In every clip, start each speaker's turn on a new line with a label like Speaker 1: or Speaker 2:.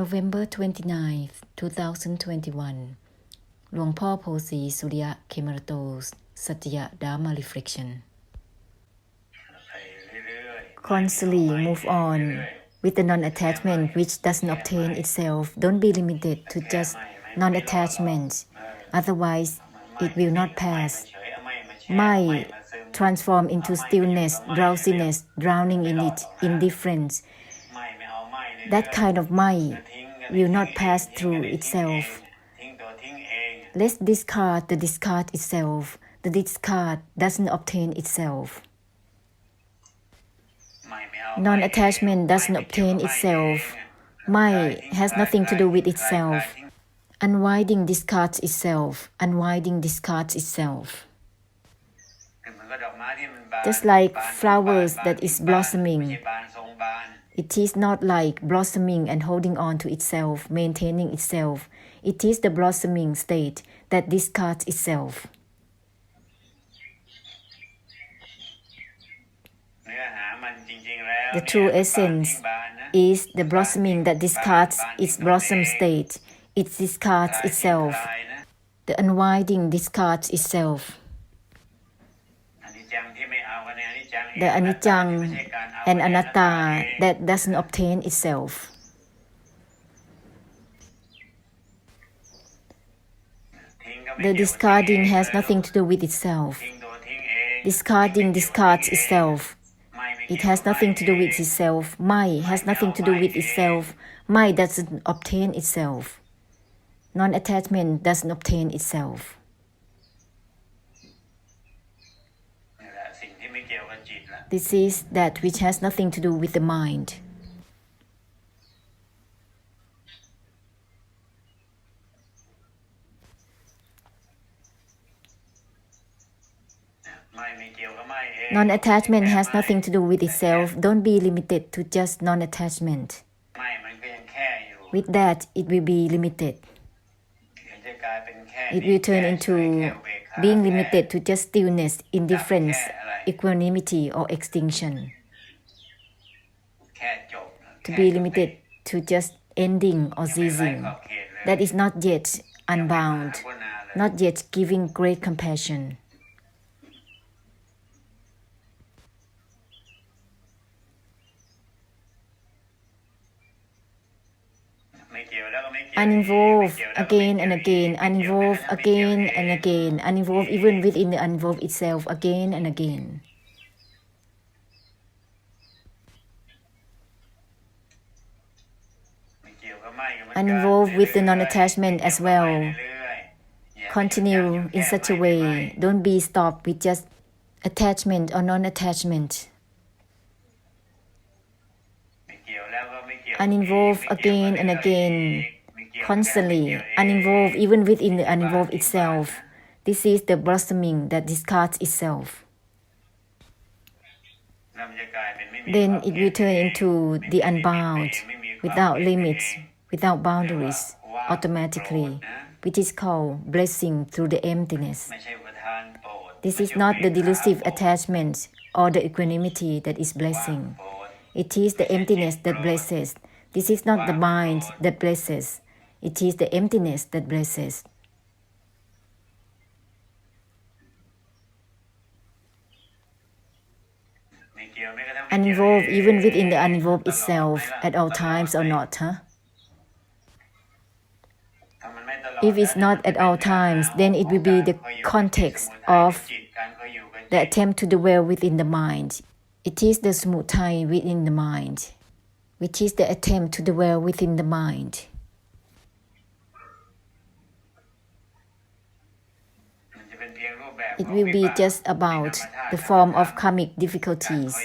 Speaker 1: November 29th, 2021 หลวงพ่อโพสีสุริยะ Khemarato's Satya Dharma Reflection Constantly move on with the non-attachment which doesn't obtain itself. Don't be limited to just non-attachment, otherwise it will not pass. Mind transform into stillness, drowsiness, drowning in it, indifference. That kind of mind will not pass through itself. Let's discard the discard itself. The discard doesn't obtain itself. Non-attachment doesn't obtain itself. Mind has nothing to do with itself. Unwinding discards itself. Unwinding discards itself. Just like flowers that is blossoming. It is not like blossoming and holding on to itself, maintaining itself. It is the blossoming state that discards itself. The true essence is the blossoming that discards its blossom state. It discards itself. The unwinding discards itself. The anicca and anatta that doesn't obtain itself. The discarding has nothing to do with itself. Discarding discards itself. It has nothing to do with itself. Mind has nothing to do with itself. Mind doesn't obtain itself. Non-attachment doesn't obtain itself. This is that which has nothing to do with the mind. Non-attachment has nothing to do with itself. Don't be limited to just non-attachment. With that, it will be limited. It will turn into being limited to just stillness, indifference, equanimity, or extinction. To be limited to just ending or ceasing. That is not yet unbound, not yet giving great compassion. Uninvolve again and again, uninvolve again and again, uninvolve even within the uninvolved itself again and again. Uninvolve with the non-attachment as well. Continue in such a way. Don't be stopped with just attachment or non-attachment. Uninvolve again and again, constantly, uninvolved even within the uninvolved itself. This is the blossoming that discards itself. Then it will turn into the unbound, without limits, without boundaries, automatically, which is called blessing through the emptiness. This is not the delusive attachment or the equanimity that is blessing. It is the emptiness that blesses. This is not the mind that blesses. It is the emptiness that blesses. Uninvolved even within the uninvolved itself at all times or not, huh? If it's not at all times, then it will be the context of the attempt to dwell within the mind. It is the samudaya within the mind, which is the attempt to dwell within the mind. It will be just about the form of karmic difficulties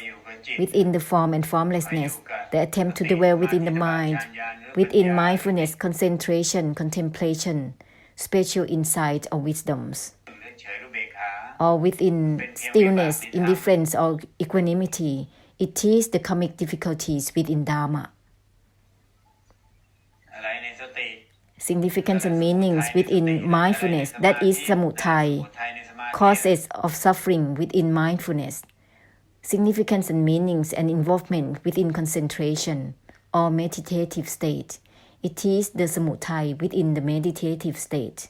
Speaker 1: within the form and formlessness, the attempt to dwell within the mind, within mindfulness, concentration, contemplation, spiritual insight or wisdoms, or within stillness, indifference or equanimity. It is the karmic difficulties within Dharma. Significance and meanings within mindfulness, that is samudaya, causes of suffering within mindfulness. Significance and meanings and involvement within concentration or meditative state. It is the samutthaya within the meditative state.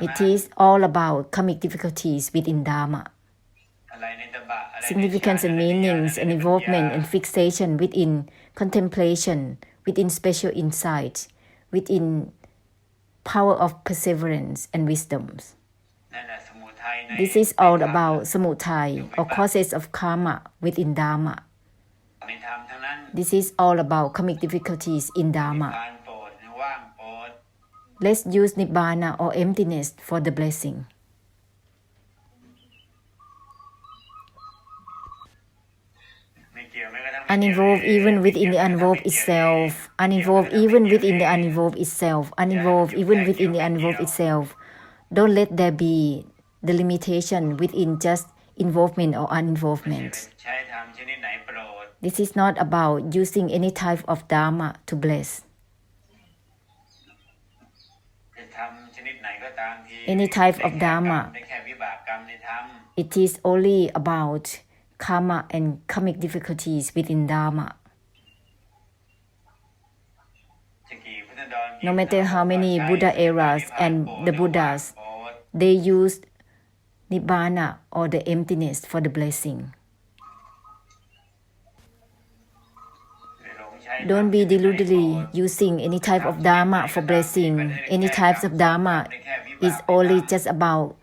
Speaker 1: It is all about karmic difficulties within Dharma. Significance and meanings and involvement and fixation within contemplation, within special insight, within power of perseverance and wisdoms. This is all about samutthaya or causes of karma within Dharma. This is all about karmic difficulties in Dharma. Let's use Nibbana or emptiness for the blessing. Uninvolved even within the uninvolved itself. Uninvolved even within the uninvolved itself. Uninvolved even within the uninvolved itself. Don't let there be the limitation within just involvement or uninvolvement. This is not about using any type of Dharma to bless. Any type of Dharma. It is only about karma and karmic difficulties within Dharma. No matter how many Buddha eras and the Buddhas, they used Nibbana or the emptiness for the blessing. Don't be deludedly using any type of Dharma for blessing. Any types of Dharma is only just about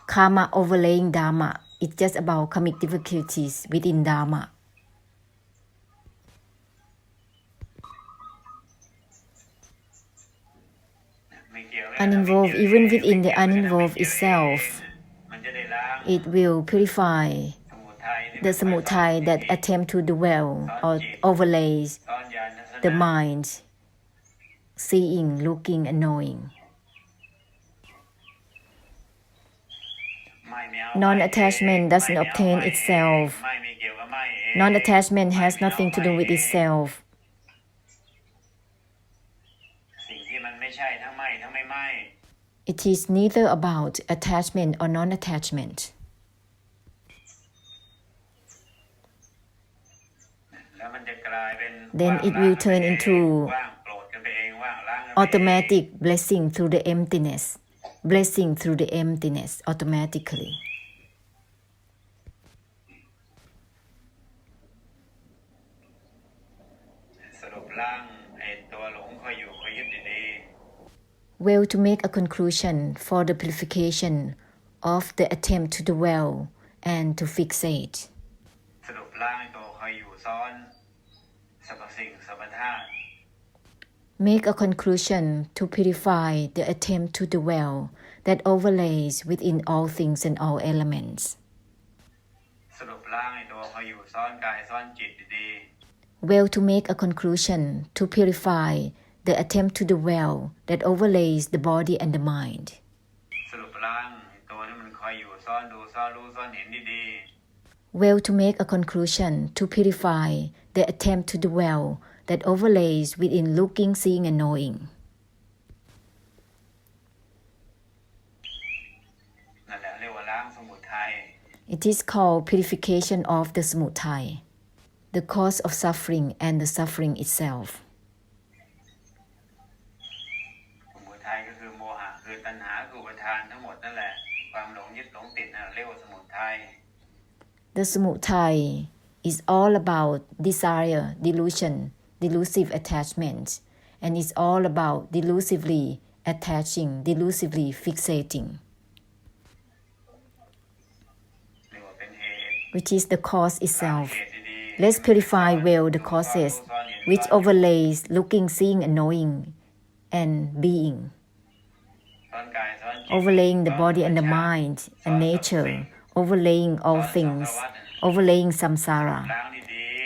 Speaker 1: karma overlaying Dharma. It's just about karmic difficulties within Dharma. Uninvolved even within the uninvolved itself, it will purify the samutthaya that attempt to dwell or overlays the mind, seeing, looking, and knowing. Non-attachment doesn't obtain itself. Non-attachment has nothing to do with itself. It is neither about attachment or non-attachment. Then it will turn into automatic blessing through the emptiness. Blessing through the emptiness automatically. Well, to make a conclusion for the purification of the attempt to dwell and to fixate. Make a conclusion to purify the attempt to dwell that overlays within all things and all elements. Well, to make a conclusion to purify the attempt to dwell that overlays the body and the mind. Well, to make a conclusion to purify the attempt to dwell that overlays within looking, seeing, and knowing. It is called purification of the samutthaya, the cause of suffering and the suffering itself. The samutthaya is all about desire, delusion, delusive attachment, and it's all about delusively attaching, delusively fixating, which is the cause itself. Let's purify well the causes which overlays looking, seeing, and knowing, and being, overlaying the body and the mind and nature, overlaying all things, overlaying samsara.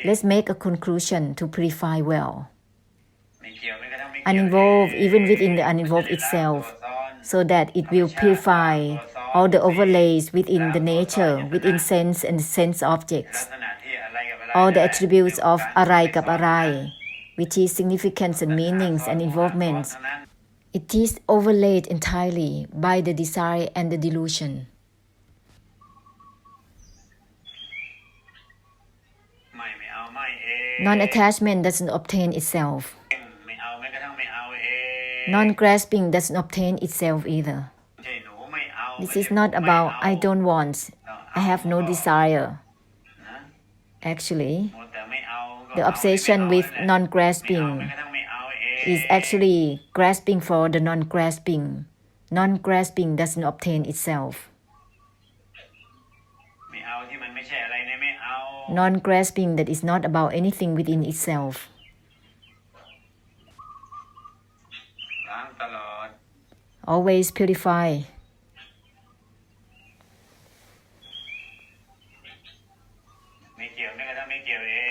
Speaker 1: Let's make a conclusion to purify well. Uninvolved even within the uninvolved itself, so that it will purify all the overlays within the nature, within sense and sense objects, all the attributes of arai kap arai, which is significance and meanings and involvements. It is overlaid entirely by the desire and the delusion. Non-attachment doesn't obtain itself. Non-grasping doesn't obtain itself either. This is not about I don't want, I have no desire. Actually, the obsession with non-grasping is actually grasping for the non-grasping. Non-grasping doesn't obtain itself. Non-grasping that is not about anything within itself. Always purify.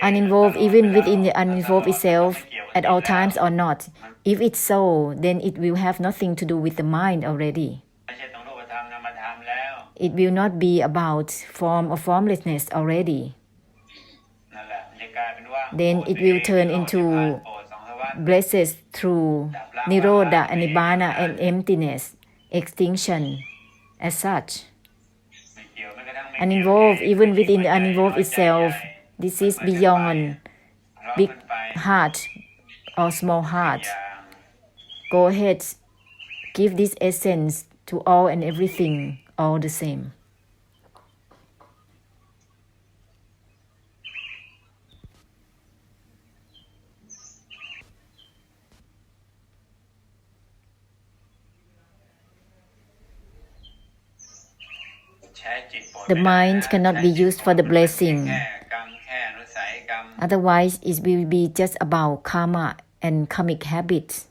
Speaker 1: Uninvolved even within the uninvolved itself at all times or not. If it's so, then it will have nothing to do with the mind already. It will not be about form or formlessness already. Then it will turn into blesses through Nirodha and Nibbana and emptiness, extinction as such. Uninvolved even within the uninvolved itself, this is beyond big heart or small heart. Go ahead, give this essence to all and everything, all the same. The mind cannot be used for the blessing. Otherwise, it will be just about karma and karmic habits.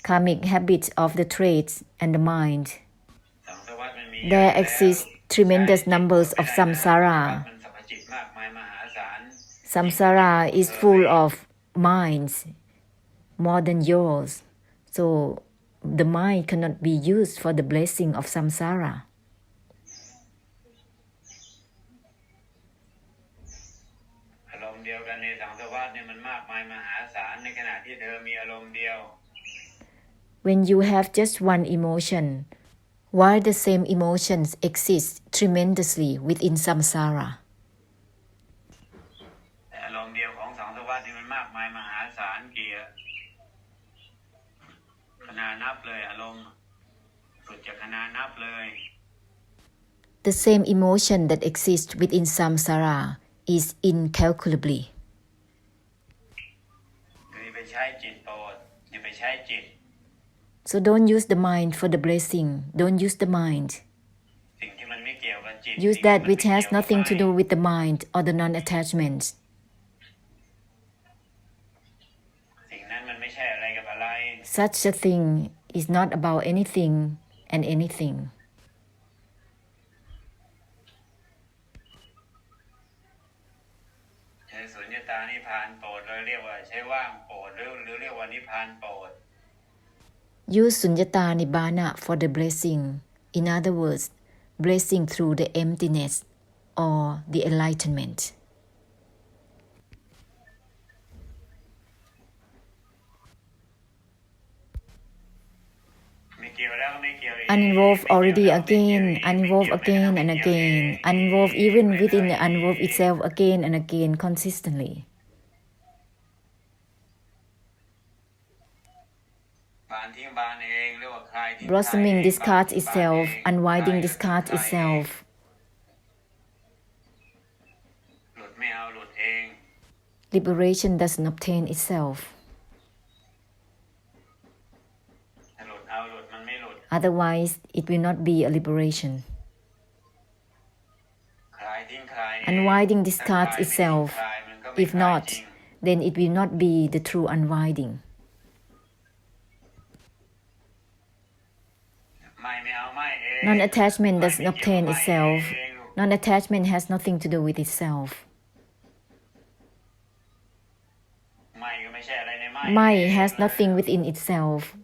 Speaker 1: Karmic habits of the traits and the mind. There exist tremendous numbers of samsara. Samsara is full of minds, more than yours. So the mind cannot be used for the blessing of samsara. When you have just one emotion, while the same emotions exist tremendously within samsara. The same emotion that exists within samsara is incalculably. So don't use the mind for the blessing. Don't use the mind. Use that which has nothing to do with the mind or the non-attachment. Such a thing is not about anything and anything. Use Sunyata Nibbana for the blessing. In other words, blessing through the emptiness or the enlightenment. Uninvolved already again, uninvolved again and again, uninvolved even within the uninvolved itself again and again consistently. Blossoming discards itself, unwinding discards itself. Liberation doesn't obtain itself. Otherwise, it will not be a liberation. Unwinding discards itself. If not, then it will not be the true unwinding. Non-attachment doesn't obtain itself. Non-attachment has nothing to do with itself. Mind has nothing within itself.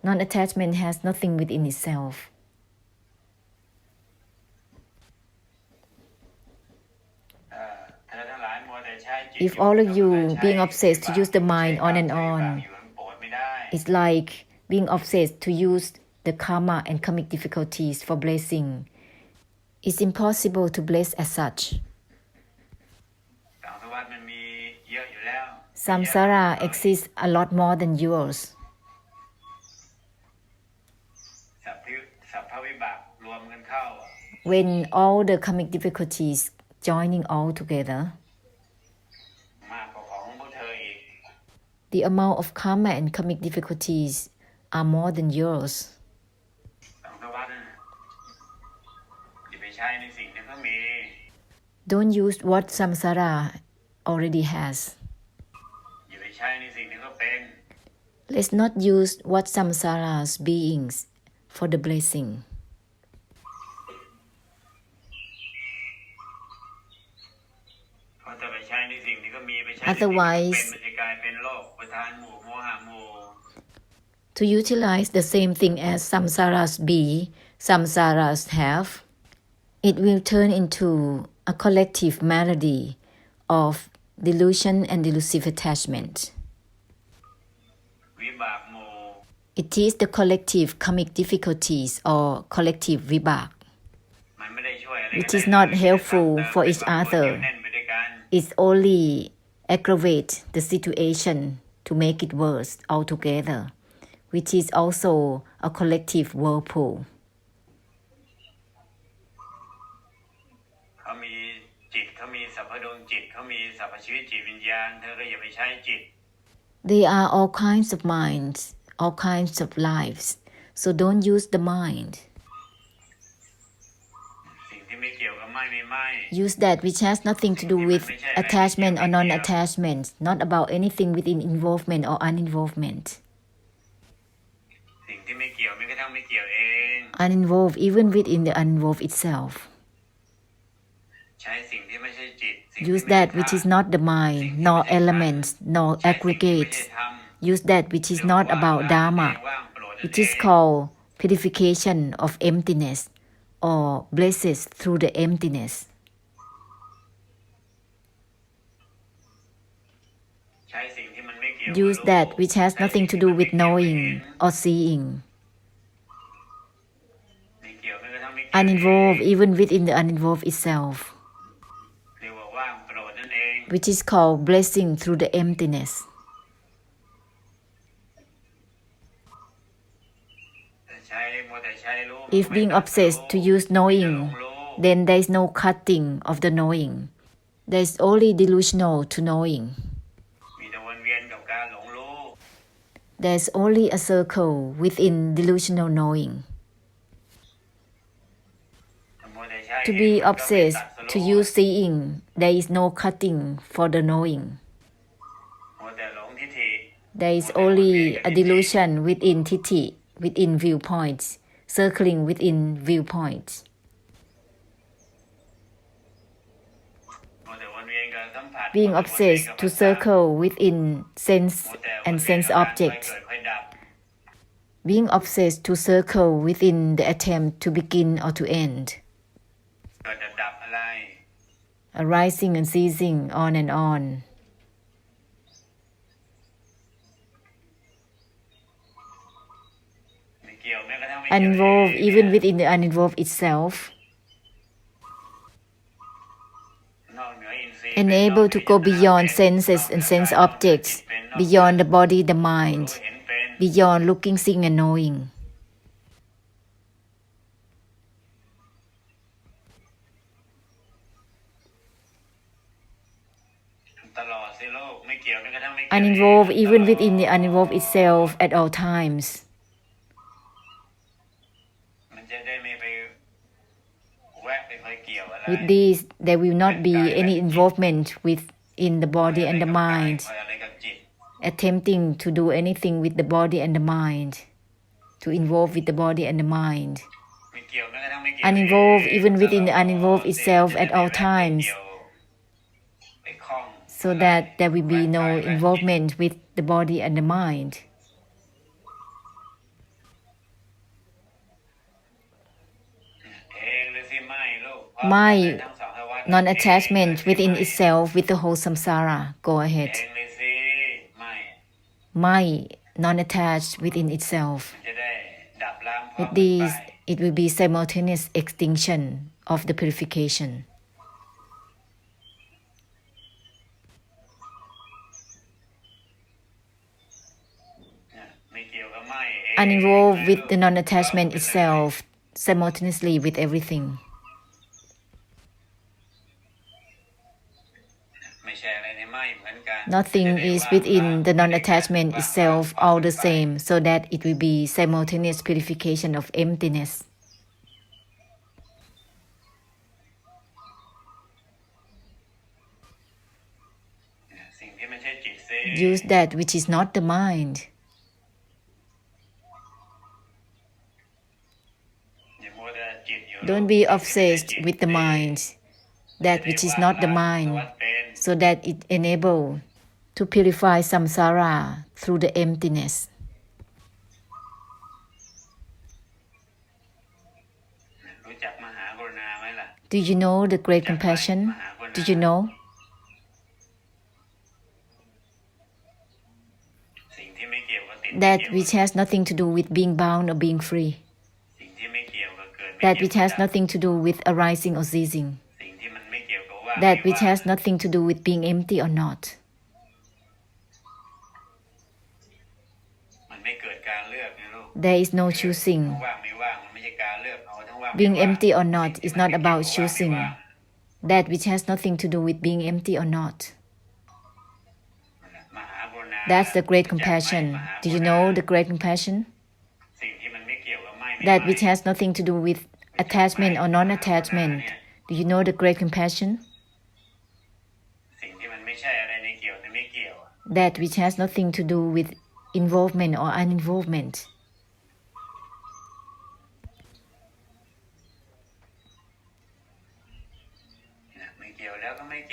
Speaker 1: Non-attachment has nothing within itself. If all of you being obsessed to use the mind on and on, it's like being obsessed to use the karma and karmic difficulties for blessing. It's impossible to bless as such. Samsara exists a lot more than yours. When all the karmic difficulties joining all together, the amount of karma and karmic difficulties are more than yours. Don't use what samsara already has. Let's not use what samsara's beings for the blessing. Otherwise, to utilize the same thing as samsaras be, samsaras have, it will turn into a collective malady of delusion and delusive attachment. It is the collective karmic difficulties or collective vibak, which is not helpful for each other. It only aggravates the situation to make it worse altogether, which is also a collective whirlpool. There are all kinds of minds, all kinds of lives, so don't use the mind. Use that which has nothing to do with attachment or non-attachment, not about anything within involvement or uninvolvement. Uninvolved even within the uninvolved itself. Use that which is not the mind, nor elements, nor aggregates. Use that which is not about Dharma, which is called purification of emptiness or blesses through the emptiness. Use that which has nothing to do with knowing or seeing. Uninvolved even within the uninvolved itself, which is called blessing through the emptiness. If being obsessed to use knowing, then there is no cutting of the knowing. There is only delusional to knowing. There is only a circle within delusional knowing. To be obsessed to use seeing, there is no cutting for the knowing. There is only a delusion within titi, within viewpoints, circling within viewpoints. Being obsessed to circle within sense and sense objects. Being obsessed to circle within the attempt to begin or to end. Arising and ceasing, on and on. Uninvolved even within the uninvolved itself. Unable to go beyond senses and sense objects, beyond the body, the mind, beyond looking, seeing and knowing. Uninvolved even within the uninvolved itself at all times. With these, there will not be any involvement within the body and the mind, attempting to do anything with the body and the mind, to involve with the body and the mind. Uninvolved even within the uninvolved itself at all times, so that there will be no involvement with the body and the mind. My non-attachment within itself with the whole samsara. Go ahead. My non-attached within itself. With these, it will be simultaneous extinction of the purification. uninvolved with the non-attachment itself, simultaneously with everything. Nothing is within the non-attachment itself all the same, so that it will be simultaneous purification of emptiness. Use that which is not the mind. Don't be obsessed with the mind, that which is not the mind, so that it enables to purify samsara through the emptiness. Do you know the great compassion? Do you know? That which has nothing to do with being bound or being free. That which has nothing to do with arising or ceasing. That which has nothing to do with being empty or not. There is no choosing. Being empty or not is not about choosing. That which has nothing to do with being empty or not. That's the great compassion. Do you know the great compassion? That which has nothing to do with attachment or non-attachment. Do you know the great compassion? That which has nothing to do with involvement or uninvolvement.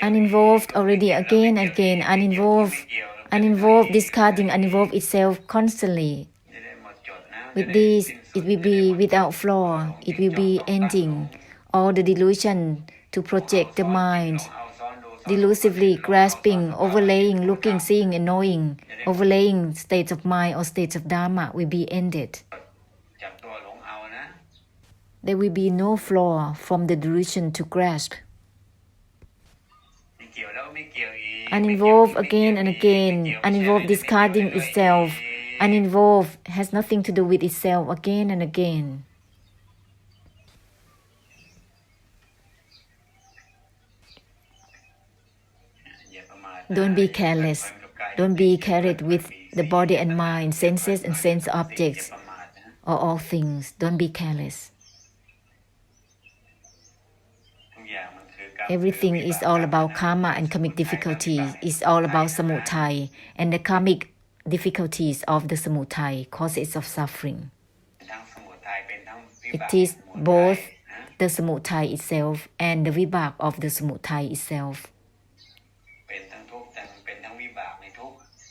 Speaker 1: Uninvolved already again and again, uninvolved discarding uninvolved itself constantly. With this, it will be without flaw, it will be ending all the delusion to project the mind, delusively grasping, overlaying, looking, seeing and knowing, overlaying states of mind or states of Dharma will be ended. There will be no flaw from the delusion to grasp. Uninvolved again and again, uninvolved discarding itself, uninvolved has nothing to do with itself again and again. Don't be careless. Don't be carried with the body and mind, senses and sense objects, or all things. Don't be careless. Everything is all about karma and karmic difficulties. It's all about samudaya and the karmic difficulties of the samudaya, causes of suffering. It is both the samudaya itself and the vibhak of the samudaya itself.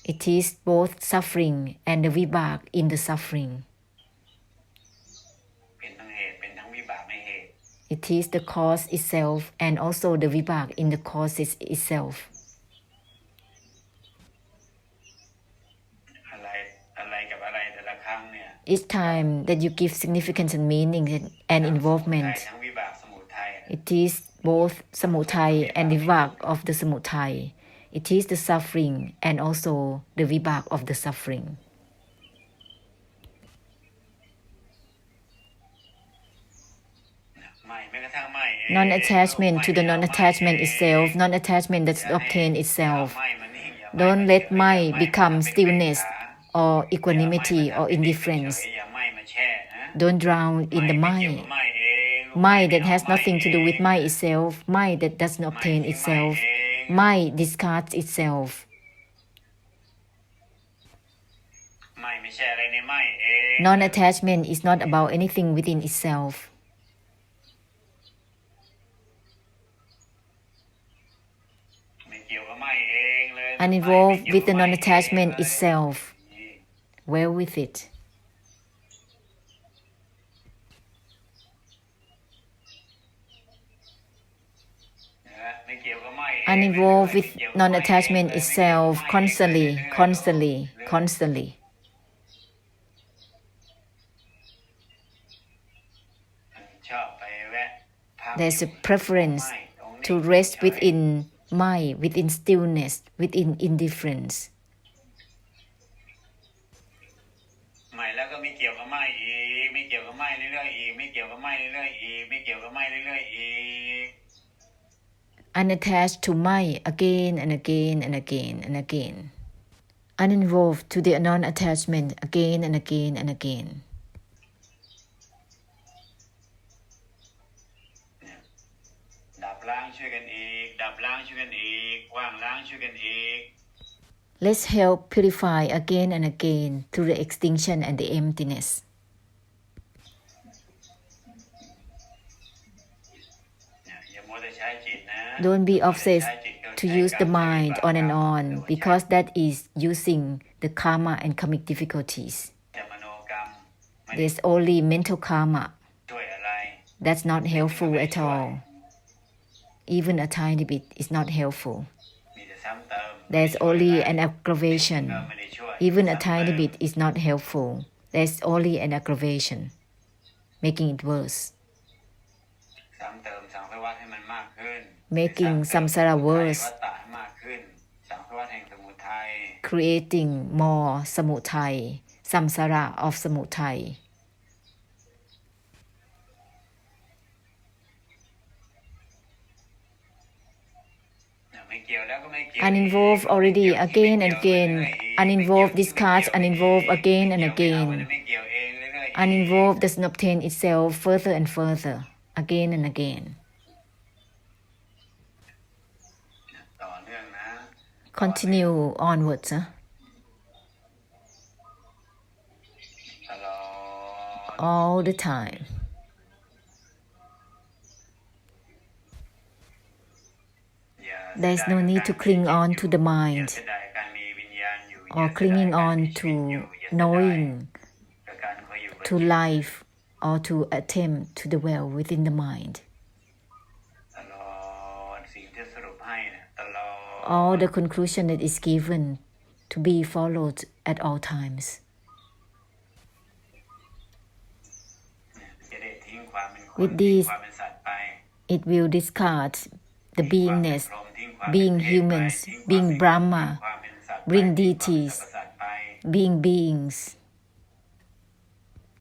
Speaker 1: It is both suffering and the vibhak in the suffering. It is the cause itself and also the vibhak in the causes itself. Each time that you give significance and meaning and involvement, it is both samudaya and vibhak of the samudaya. It is the suffering and also the vibhak of the suffering. Non-attachment to the non-attachment itself, non-attachment that's obtained itself. Don't let mind become stillness or equanimity or indifference. Don't drown in the mind. Mind that has nothing to do with mind itself, mind that does not obtain itself, mind discards itself. Non-attachment is not about anything within itself. Uninvolved with the non-attachment itself, well with it. Uninvolved with non-attachment itself constantly. There's a preference to rest within mind, within stillness, within indifference. Unattached to my again and again and again and again. Uninvolved to the non-attachment again and again and again. Let's help purify again and again through the extinction and the emptiness. Don't be obsessed to use the mind on and on, because that is using the karma and karmic difficulties. There's only mental karma. That's not helpful at all. Even a tiny bit is not helpful. There's only an aggravation. Even a tiny bit is not helpful. There's only an aggravation, making it worse. Making samsara worse, creating more samudai, samsara of samudai. Uninvolved already again and again. Uninvolved discards uninvolved again and again. Uninvolved doesn't obtain itself further and further, again and again. Continue onwards. All the time. There's no need to cling on to the mind or clinging on to knowing, to life, or to attempt to dwell within the mind. All the conclusion that is given to be followed at all times. With this, it will discard the beingness, being humans, being Brahma, being deities, being beings.